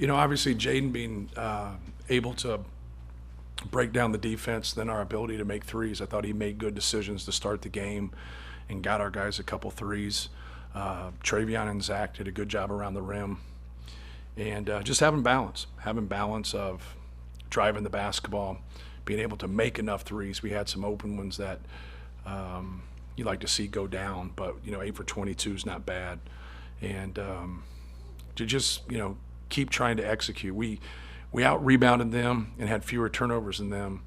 Obviously Jaden being able to break down the defense, then our ability to make threes. I thought he made good decisions to start the game and got our guys a couple threes. Travion and Zach did a good job around the rim. And just having balance of driving the basketball, being able to make enough threes. We had some open ones that you like to see go down, but 8 for 22 is not bad. And to just keep trying to execute. We out-rebounded them and had fewer turnovers than them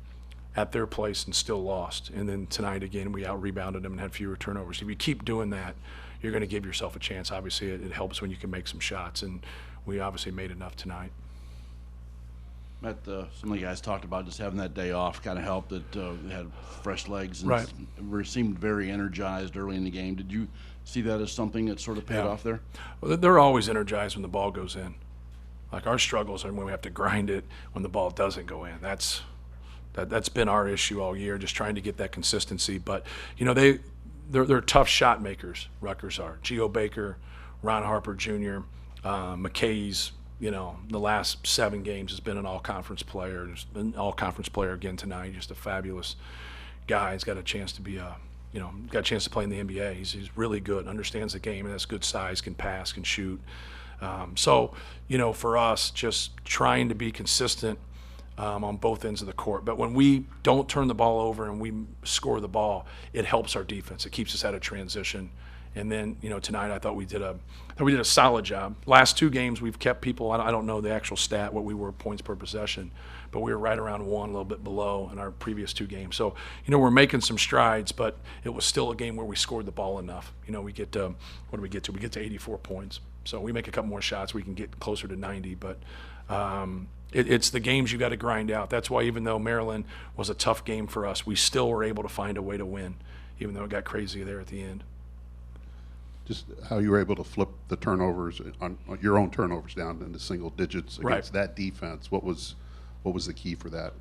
at their place and still lost. And then tonight, again, we out-rebounded them and had fewer turnovers. If you keep doing that, you're going to give yourself a chance. Obviously, it helps when you can make some shots, and we obviously made enough tonight. Matt, some of the guys talked about just having that day off kind of helped, that they had fresh legs and right. Seemed very energized early in the game. Did you see that as something that sort of paid off there? Well, they're always energized when the ball goes in. Like, our struggles are when we have to grind it when the ball doesn't go in. That's been our issue all year, just trying to get that consistency. But they're tough shot makers. Rutgers are. Geo Baker, Ron Harper Jr., McKay's. The last 7 games has been an all-conference player. There's an all-conference player again tonight. Just a fabulous guy. He's got a chance to be got a chance to play in the NBA. He's really good, understands the game, and has good size, can pass, can shoot. So, for us, just trying to be consistent on both ends of the court. But when we don't turn the ball over and we score the ball, it helps our defense. It keeps us out of transition. And then, tonight I thought we did a solid job. Last 2 games we've kept people. I don't know the actual stat, what we were points per possession, but we were right around 1, a little bit below in our previous 2 games. So, we're making some strides, but it was still a game where we scored the ball enough. We get to what do we get to? We get to 84 points. So we make a couple more shots, we can get closer to 90. But it's the games you got to grind out. That's why even though Maryland was a tough game for us, we still were able to find a way to win, even though it got crazy there at the end. Just how you were able to flip the turnovers on your own turnovers down into single digits against that defense. What was the key for that?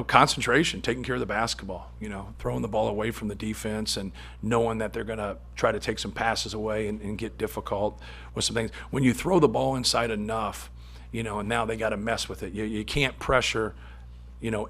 Concentration, taking care of the basketball, throwing the ball away from the defense and knowing that they're going to try to take some passes away and get difficult with some things. When you throw the ball inside enough, and now they got to mess with it. You can't pressure,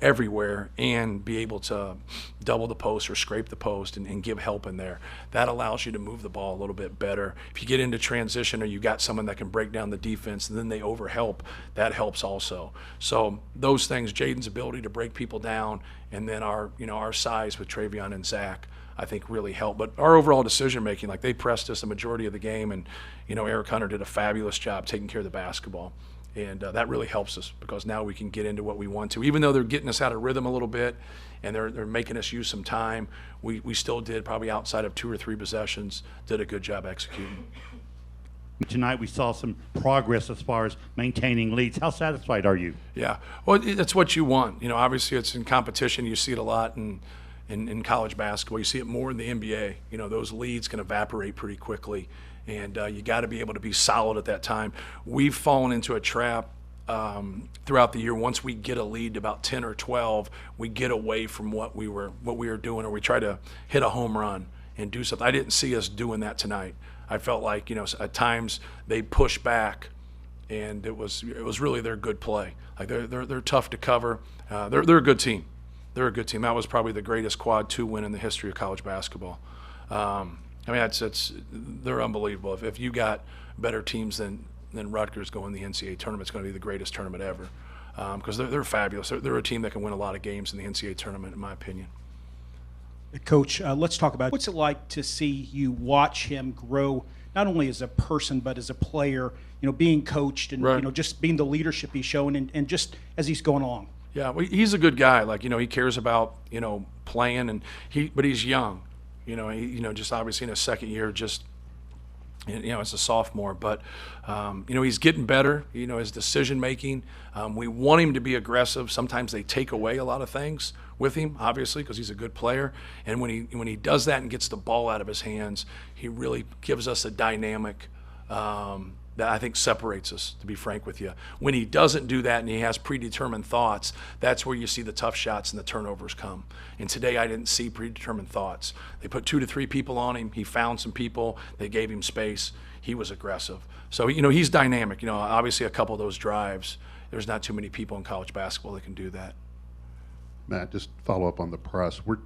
everywhere and be able to double the post or scrape the post and give help in there. That allows you to move the ball a little bit better. If you get into transition or you got someone that can break down the defense and then they overhelp, that helps also. So those things, Jaden's ability to break people down, and then our size with Travion and Zach, I think really helped. But our overall decision making, like, they pressed us the majority of the game, and Eric Hunter did a fabulous job taking care of the basketball. And that really helps us because now we can get into what we want to. Even though they're getting us out of rhythm a little bit and they're making us use some time, we still did, probably outside of 2 or 3 possessions, did a good job executing. Tonight we saw some progress as far as maintaining leads. How satisfied are you? Yeah, well, that's what you want. Obviously it's in competition. You see it a lot in college basketball. You see it more in the NBA. Those leads can evaporate pretty quickly. And you got to be able to be solid at that time. We've fallen into a trap throughout the year. Once we get a lead to about 10 or 12, we get away from what we were doing, or we try to hit a home run and do something. I didn't see us doing that tonight. I felt like at times they push back, and it was really their good play. Like they're tough to cover. They're a good team. They're a good team. That was probably the greatest quad 2 win in the history of college basketball. They're unbelievable. If you got better teams than Rutgers going in the NCAA tournament, it's going to be the greatest tournament ever because they're fabulous. They're a team that can win a lot of games in the NCAA tournament, in my opinion. Coach, let's talk about what's it like to see you watch him grow, not only as a person but as a player. Being coached and right. Just being the leadership he's showing and just as he's going along. Yeah, well, he's a good guy. Like he cares about playing, but he's young. Just obviously in his second year, just as a sophomore. But he's getting better. His decision making. We want him to be aggressive. Sometimes they take away a lot of things with him, obviously, because he's a good player. And when he does that and gets the ball out of his hands, he really gives us a dynamic that I think separates us, to be frank with you. When he doesn't do that and he has predetermined thoughts, that's where you see the tough shots and the turnovers come. And today I didn't see predetermined thoughts. They put 2 to 3 people on him. He found some people. They gave him space. He was aggressive. So, he's dynamic. Obviously a couple of those drives, there's not too many people in college basketball that can do that. Matt, just follow up on the press.